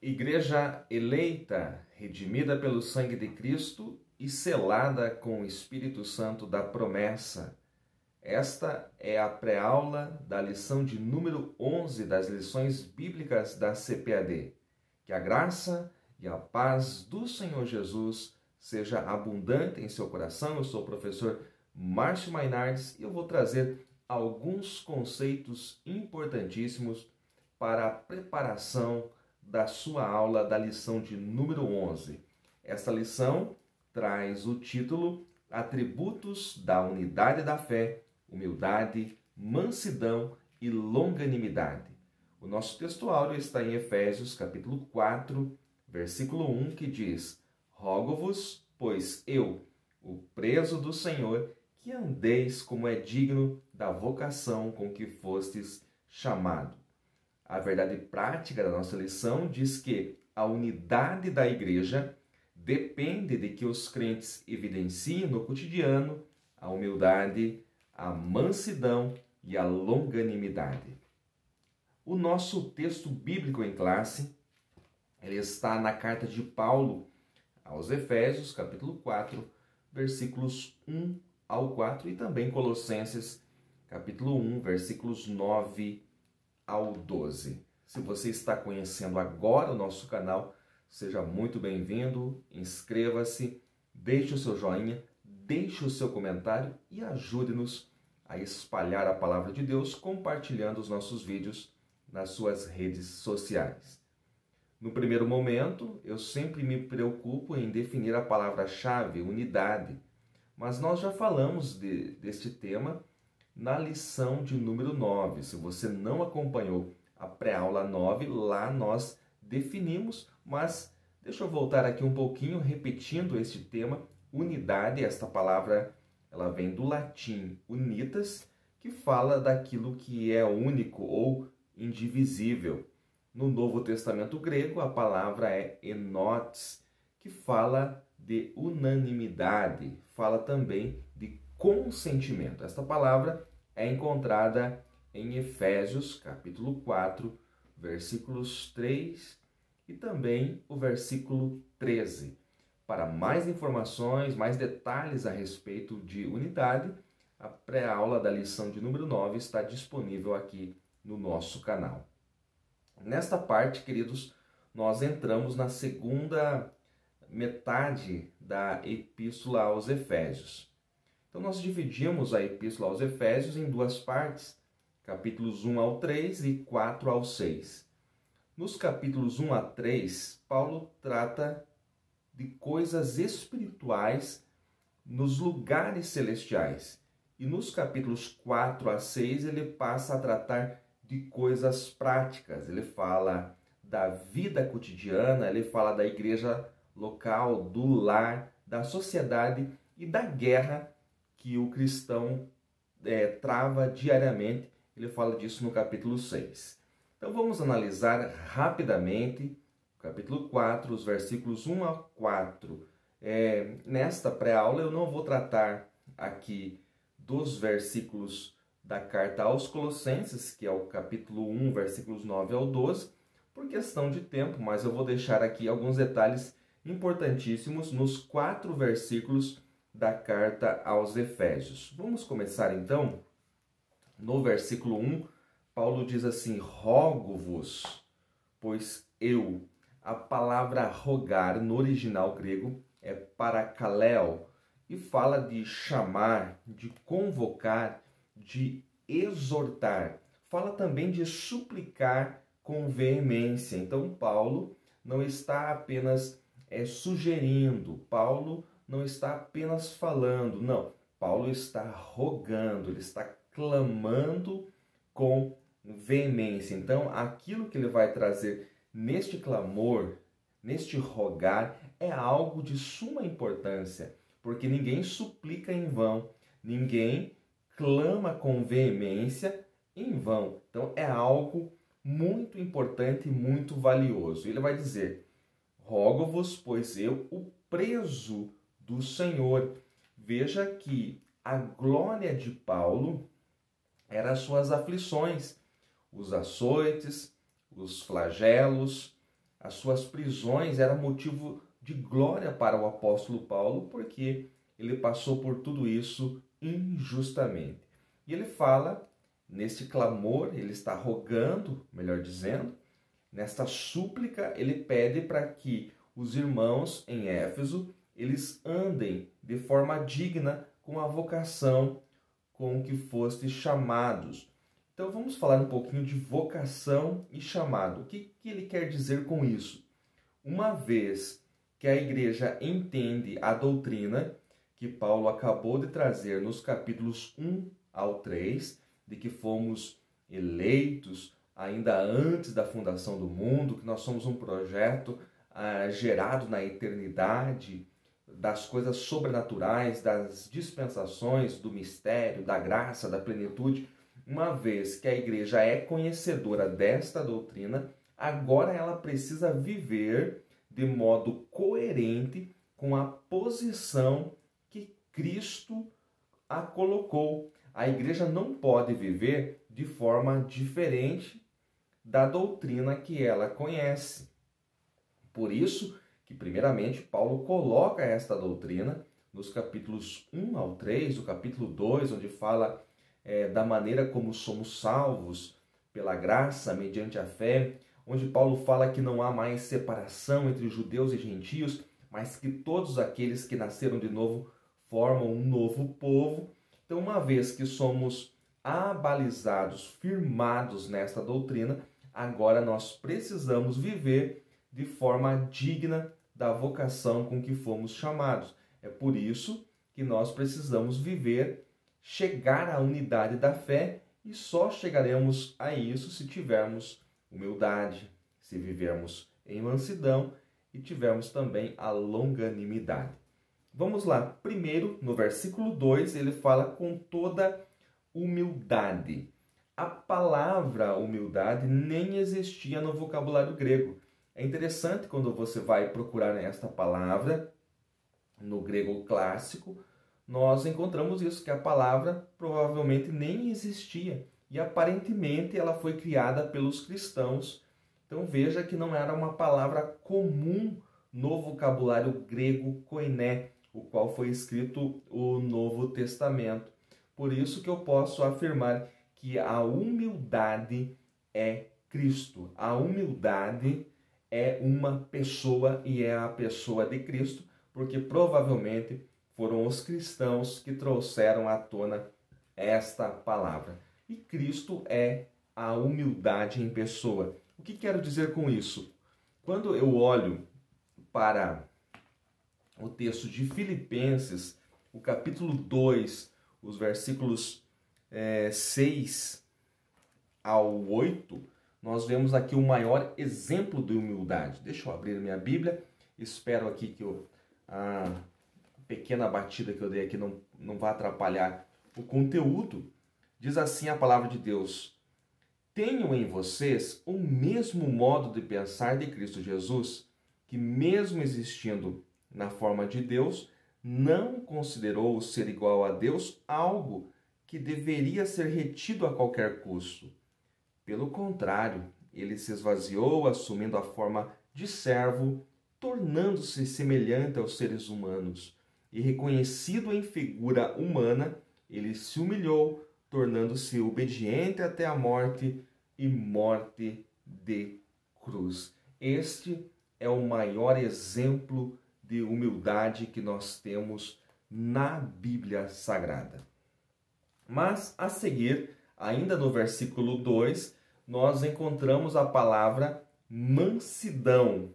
Igreja eleita, redimida pelo sangue de Cristo e selada com o Espírito Santo da promessa. Esta é a pré-aula da lição de número 11 das lições bíblicas da CPAD. Que a graça e a paz do Senhor Jesus seja abundante em seu coração. Eu sou o professor Márcio Mainardes e eu vou trazer alguns conceitos importantíssimos para a preparação da sua aula da lição de número 11. Esta lição traz o título Atributos da Unidade da Fé, Humildade, Mansidão e Longanimidade. O nosso texto áureo está em Efésios, capítulo 4, versículo 1, que diz: Rogo-vos, pois eu, o preso do Senhor, que andeis como é digno da vocação com que fostes chamado. A verdade prática da nossa lição diz que a unidade da igreja depende de que os crentes evidenciem no cotidiano a humildade, a mansidão e a longanimidade. O nosso texto bíblico em classe ele está na carta de Paulo aos Efésios, capítulo 4, versículos 1 ao 4 e também Colossenses, capítulo 1, versículos 9 ao 12. Se você está conhecendo agora o nosso canal, seja muito bem-vindo, inscreva-se, deixe o seu joinha, deixe o seu comentário e ajude-nos a espalhar a palavra de Deus compartilhando os nossos vídeos nas suas redes sociais. No primeiro momento, eu sempre me preocupo em definir a palavra-chave, unidade, mas nós já falamos deste tema na lição de número 9. Se você não acompanhou a pré-aula 9, lá nós definimos, mas deixa eu voltar aqui um pouquinho repetindo este tema, unidade. Esta palavra ela vem do latim unitas, que fala daquilo que é único ou indivisível. No Novo Testamento grego, a palavra é enotes, que fala de unanimidade, fala também de consentimento. Esta palavra é encontrada em Efésios, capítulo 4, versículos 3 e também o versículo 13. Para mais informações, mais detalhes a respeito de unidade, a pré-aula da lição de número 9 está disponível aqui no nosso canal. Nesta parte, queridos, nós entramos na segunda metade da Epístola aos Efésios. Então, nós dividimos a Epístola aos Efésios em duas partes, capítulos 1 ao 3 e 4 ao 6. Nos capítulos 1 a 3, Paulo trata de coisas espirituais nos lugares celestiais. E nos capítulos 4 a 6, ele passa a tratar de coisas práticas. Ele fala da vida cotidiana, ele fala da igreja local, do lar, da sociedade e da guerra que o cristão trava diariamente. Ele fala disso no capítulo 6. Então vamos analisar rapidamente o capítulo 4, os versículos 1 a 4. Nesta pré-aula eu não vou tratar aqui dos versículos da carta aos Colossenses, que é o capítulo 1, versículos 9 ao 12, por questão de tempo, mas eu vou deixar aqui alguns detalhes importantíssimos nos 4 versículos da carta aos Efésios. Vamos começar então. No versículo 1, Paulo diz assim: Rogo-vos, pois eu. A palavra rogar no original grego é parakaleo e fala de chamar, de convocar, de exortar. Fala também de suplicar com veemência. Então Paulo não está apenas sugerindo, Paulo não está apenas falando, não. Paulo está rogando, ele está clamando com veemência. Então, aquilo que ele vai trazer neste clamor, neste rogar, é algo de suma importância, porque ninguém suplica em vão, ninguém clama com veemência em vão. Então, é algo muito importante e muito valioso. Ele vai dizer: Rogo-vos, pois eu, o preso do Senhor. Veja que a glória de Paulo eram as suas aflições, os açoites, os flagelos, as suas prisões eram motivo de glória para o apóstolo Paulo, porque ele passou por tudo isso injustamente. E ele fala, neste clamor, ele está rogando, melhor dizendo, nesta súplica, ele pede para que os irmãos em Éfeso, eles andem de forma digna com a vocação com que foste chamados. Então vamos falar um pouquinho de vocação e chamado. O que ele quer dizer com isso? Uma vez que a igreja entende a doutrina que Paulo acabou de trazer nos capítulos 1 ao 3, de que fomos eleitos ainda antes da fundação do mundo, que nós somos um projeto gerado na eternidade, das coisas sobrenaturais, das dispensações, do mistério, da graça, da plenitude. Uma vez que a igreja é conhecedora desta doutrina, agora ela precisa viver de modo coerente com a posição que Cristo a colocou. A igreja não pode viver de forma diferente da doutrina que ela conhece. Por isso que, primeiramente, Paulo coloca esta doutrina nos capítulos 1 ao 3, o capítulo 2, onde fala da maneira como somos salvos pela graça, mediante a fé, onde Paulo fala que não há mais separação entre judeus e gentios, mas que todos aqueles que nasceram de novo formam um novo povo. Então, uma vez que somos abalizados, firmados nesta doutrina, agora nós precisamos viver de forma digna da vocação com que fomos chamados. É por isso que nós precisamos chegar à unidade da fé, e só chegaremos a isso se tivermos humildade, se vivermos em mansidão e tivermos também a longanimidade. Vamos lá. Primeiro, no versículo 2, ele fala com toda humildade. A palavra humildade nem existia no vocabulário grego. É interessante quando você vai procurar esta palavra no grego clássico, nós encontramos isso, que a palavra provavelmente nem existia e aparentemente ela foi criada pelos cristãos. Então veja que não era uma palavra comum no vocabulário grego koiné, o qual foi escrito o Novo Testamento. Por isso que eu posso afirmar que a humildade é Cristo. A humildade é uma pessoa e é a pessoa de Cristo, porque provavelmente foram os cristãos que trouxeram à tona esta palavra. E Cristo é a humildade em pessoa. O que quero dizer com isso? Quando eu olho para o texto de Filipenses, o capítulo 2, os versículos 6 ao 8, nós vemos aqui o maior exemplo de humildade. Deixa eu abrir minha Bíblia. Espero aqui que a pequena batida que eu dei aqui não vá atrapalhar o conteúdo. Diz assim a palavra de Deus: tenham em vocês o mesmo modo de pensar de Cristo Jesus, que mesmo existindo na forma de Deus, não considerou o ser igual a Deus algo que deveria ser retido a qualquer custo. Pelo contrário, ele se esvaziou, assumindo a forma de servo, tornando-se semelhante aos seres humanos. E reconhecido em figura humana, ele se humilhou, tornando-se obediente até a morte e morte de cruz. Este é o maior exemplo de humildade que nós temos na Bíblia Sagrada. Mas, a seguir, ainda no versículo 2, nós encontramos a palavra mansidão.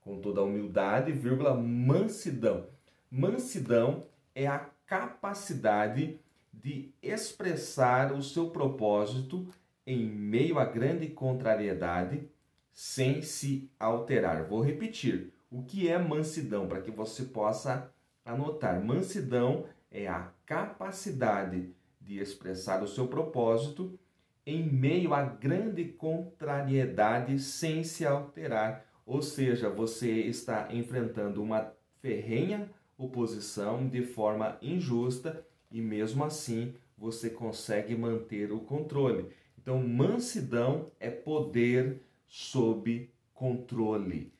Com toda a humildade, mansidão. Mansidão é a capacidade de expressar o seu propósito em meio a grande contrariedade, sem se alterar. Vou repetir. O que é mansidão, para que você possa anotar? Mansidão é a capacidade de expressar o seu propósito em meio a grande contrariedade sem se alterar. Ou seja, você está enfrentando uma ferrenha oposição de forma injusta e mesmo assim você consegue manter o controle. Então, mansidão é poder sob controle.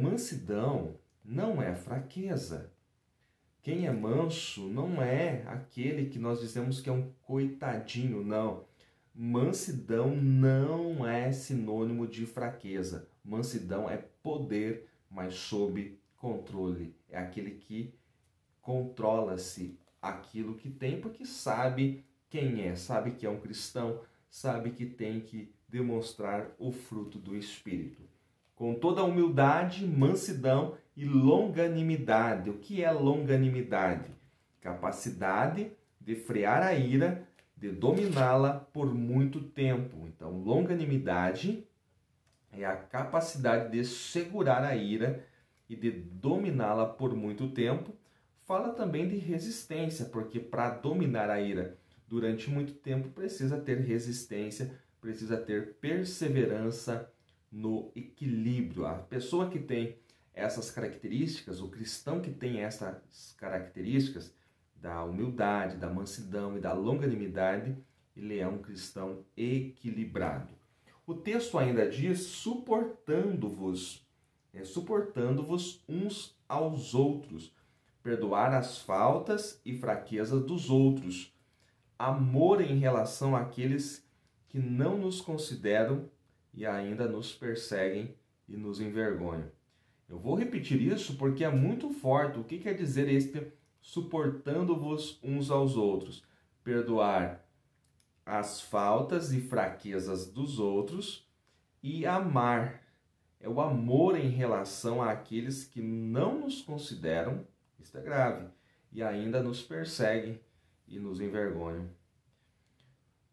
Mansidão não é fraqueza. Quem é manso não é aquele que nós dizemos que é um coitadinho, não. Mansidão não é sinônimo de fraqueza. Mansidão é poder, mas sob controle. É aquele que controla-se aquilo que tem, porque sabe quem é, sabe que é um cristão, sabe que tem que demonstrar o fruto do Espírito. Com toda a humildade, mansidão e longanimidade. O que é longanimidade? Capacidade de frear a ira, de dominá-la por muito tempo. Então, longanimidade é a capacidade de segurar a ira e de dominá-la por muito tempo. Fala também de resistência, porque para dominar a ira durante muito tempo precisa ter resistência, precisa ter perseverança no equilíbrio. A pessoa que tem essas características, o cristão que tem essas características da humildade, da mansidão e da longanimidade, ele é um cristão equilibrado. O texto ainda diz: suportando-vos uns aos outros, perdoar as faltas e fraquezas dos outros, amor em relação àqueles que não nos consideram e ainda nos perseguem e nos envergonham. Eu vou repetir isso porque é muito forte. O que quer dizer este suportando-vos uns aos outros? Perdoar as faltas e fraquezas dos outros e amar. É o amor em relação àqueles que não nos consideram, isto é grave, e ainda nos perseguem e nos envergonham.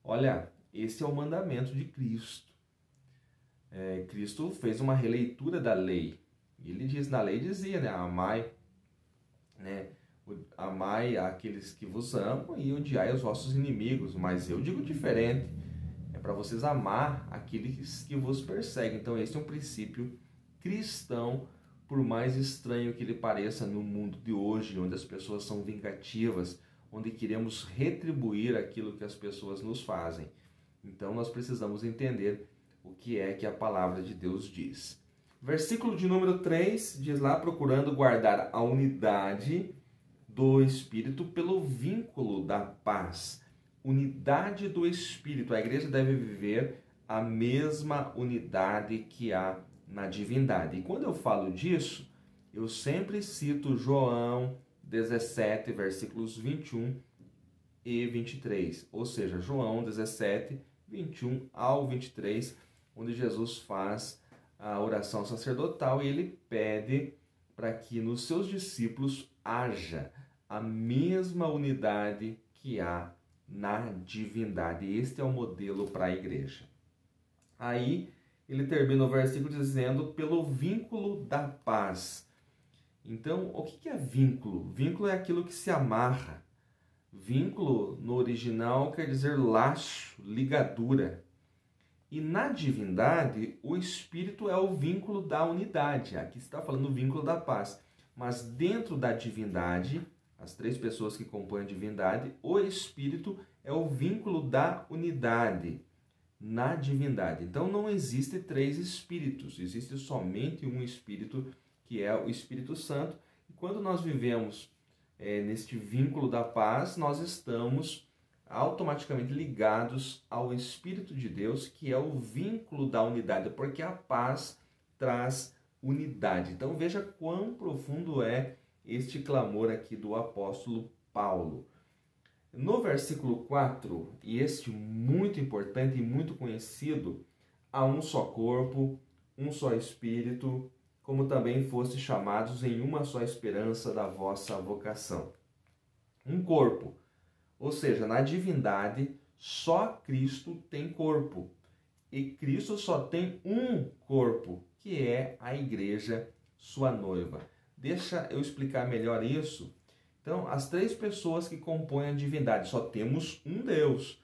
Olha, esse é o mandamento de Cristo. Cristo fez uma releitura da lei. Ele diz, na lei dizia, amai, amai aqueles que vos amam e odiai os vossos inimigos. Mas eu digo diferente. É para vocês amar aqueles que vos perseguem. Então esse é um princípio cristão, por mais estranho que ele pareça no mundo de hoje, onde as pessoas são vingativas, onde queremos retribuir aquilo que as pessoas nos fazem. Então nós precisamos entender o que é que a palavra de Deus diz. Versículo de número 3 diz lá: procurando guardar a unidade do Espírito pelo vínculo da paz. Unidade do Espírito. A igreja deve viver a mesma unidade que há na divindade. E quando eu falo disso, eu sempre cito João 17, versículos 21 e 23. Ou seja, João 17, 21 ao 23, onde Jesus faz a oração sacerdotal e ele pede para que nos seus discípulos haja a mesma unidade que há na divindade. Este é o modelo para a igreja. Aí ele termina o versículo dizendo: pelo vínculo da paz. Então, o que é vínculo? Vínculo é aquilo que se amarra. Vínculo, no original, quer dizer laço, ligadura. E na divindade, o Espírito é o vínculo da unidade. Aqui está falando do vínculo da paz. Mas dentro da divindade, as três pessoas que compõem a divindade, o Espírito é o vínculo da unidade na divindade. Então não existe três espíritos, existe somente um Espírito, que é o Espírito Santo. E quando nós vivemos neste vínculo da paz, nós estamos automaticamente ligados ao Espírito de Deus, que é o vínculo da unidade, porque a paz traz unidade. Então veja quão profundo é este clamor aqui do apóstolo Paulo. No versículo 4, e este muito importante e muito conhecido: há um só corpo, um só Espírito, como também foste chamados em uma só esperança da vossa vocação. Um corpo. Ou seja, na divindade, só Cristo tem corpo. E Cristo só tem um corpo, que é a igreja, sua noiva. Deixa eu explicar melhor isso. Então, as três pessoas que compõem a divindade, só temos um Deus,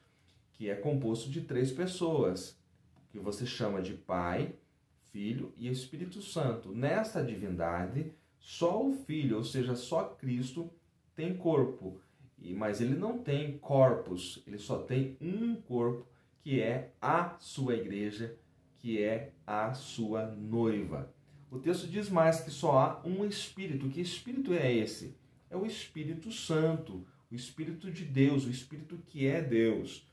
que é composto de três pessoas, que você chama de Pai, Filho e Espírito Santo. Nessa divindade, só o Filho, ou seja, só Cristo, tem corpo. Mas ele não tem corpos, ele só tem um corpo, que é a sua igreja, que é a sua noiva. O texto diz mais que só há um Espírito. Que Espírito é esse? É o Espírito Santo, o Espírito de Deus, o Espírito que é Deus.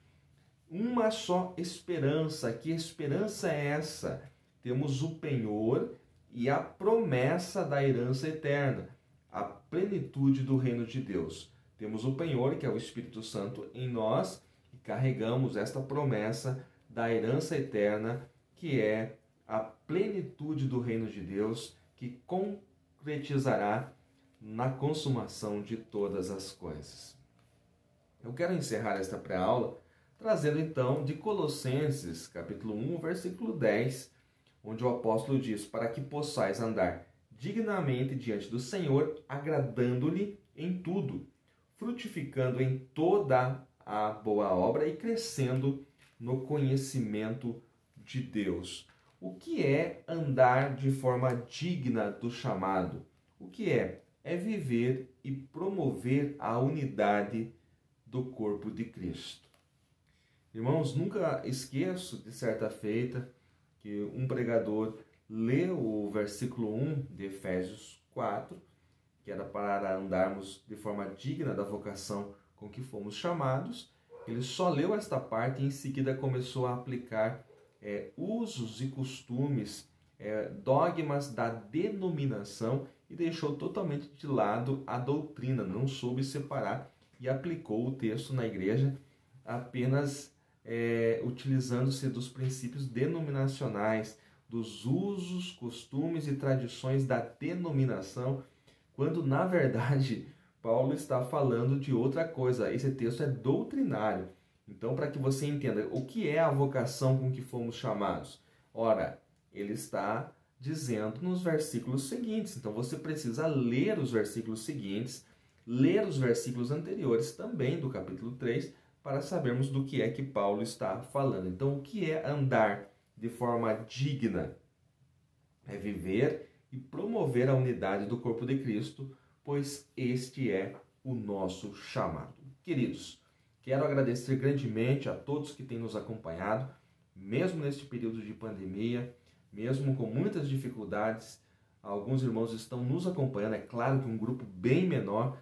Uma só esperança. Que esperança é essa? Temos o penhor e a promessa da herança eterna, a plenitude do reino de Deus. Temos o penhor, que é o Espírito Santo em nós, e carregamos esta promessa da herança eterna, que é a plenitude do reino de Deus, que concretizará na consumação de todas as coisas. Eu quero encerrar esta pré-aula trazendo então de Colossenses, capítulo 1, versículo 10, onde o apóstolo diz: para que possais andar dignamente diante do Senhor, agradando-lhe em tudo, frutificando em toda a boa obra e crescendo no conhecimento de Deus. O que é andar de forma digna do chamado? O que é? É viver e promover a unidade do corpo de Cristo. Irmãos, nunca esqueço de certa feita que um pregador leu o versículo 1 de Efésios 4, que era para andarmos de forma digna da vocação com que fomos chamados. Ele só leu esta parte e em seguida começou a aplicar usos e costumes, dogmas da denominação e deixou totalmente de lado a doutrina, não soube separar e aplicou o texto na igreja apenas utilizando-se dos princípios denominacionais, dos usos, costumes e tradições da denominação, quando na verdade Paulo está falando de outra coisa. Esse texto é doutrinário. Então, para que você entenda o que é a vocação com que fomos chamados, ora, ele está dizendo nos versículos seguintes. Então, você precisa ler os versículos seguintes, ler os versículos anteriores também do capítulo 3, para sabermos do que é que Paulo está falando. Então, o que é andar de forma digna? É viver e promover a unidade do corpo de Cristo, pois este é o nosso chamado. Queridos, quero agradecer grandemente a todos que têm nos acompanhado, mesmo neste período de pandemia, mesmo com muitas dificuldades. Alguns irmãos estão nos acompanhando, é claro que um grupo bem menor.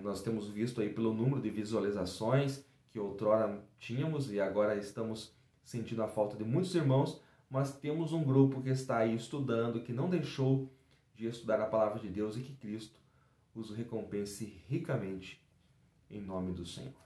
Nós temos visto aí pelo número de visualizações que outrora tínhamos e agora estamos sentindo a falta de muitos irmãos, mas temos um grupo que está aí estudando, que não deixou de estudar a palavra de Deus e que Cristo os recompense ricamente em nome do Senhor.